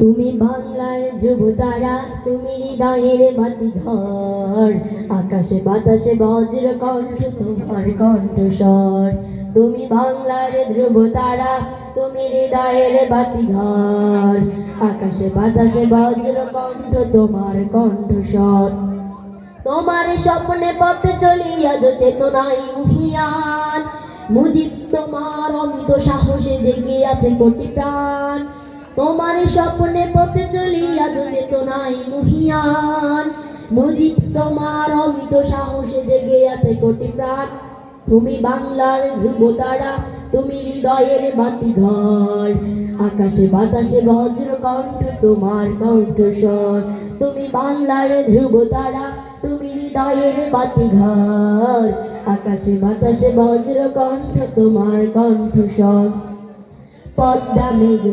তুমি বাংলার ধ্রুবতারা, তুমি হৃদয়ের বাতিঘর, আকাশে বাতাসে বজ্র কণ্ঠ তোমার কণ্ঠস্বর। তুমি বাংলার ধ্রুবতারা, তুমি হৃদয়ের বাতিঘর, আকাশে বাতাসে বজ্র কণ্ঠ তোমার কণ্ঠস্বর। তোমার স্বপ্নে পথে চলিয়া চেতনাই মুহিয়ান, মুজিব তোমার অমিত সাহসে জেগে আছে কোটি প্রাণ। তোমার স্বপ্নে পথে চলিয়া চেতনাই মুহিয়ান, মুজিব তোমার অমিত সাহসে জেগে আছে কোটি প্রাণ। তুমি বাংলার ধ্রুবতারা, তুমি হৃদয়ের বাতিঘর, আকাশে বাতাসে বজ্র কণ্ঠ তোমার কণ্ঠস্বর। তুমি বাংলার ধ্রুবতারা, তুমি হৃদয়ের বাতিঘর, আকাশে বাতাসে বজ্র কণ্ঠ তোমার কণ্ঠস্বর। পদ্মা মেঘনা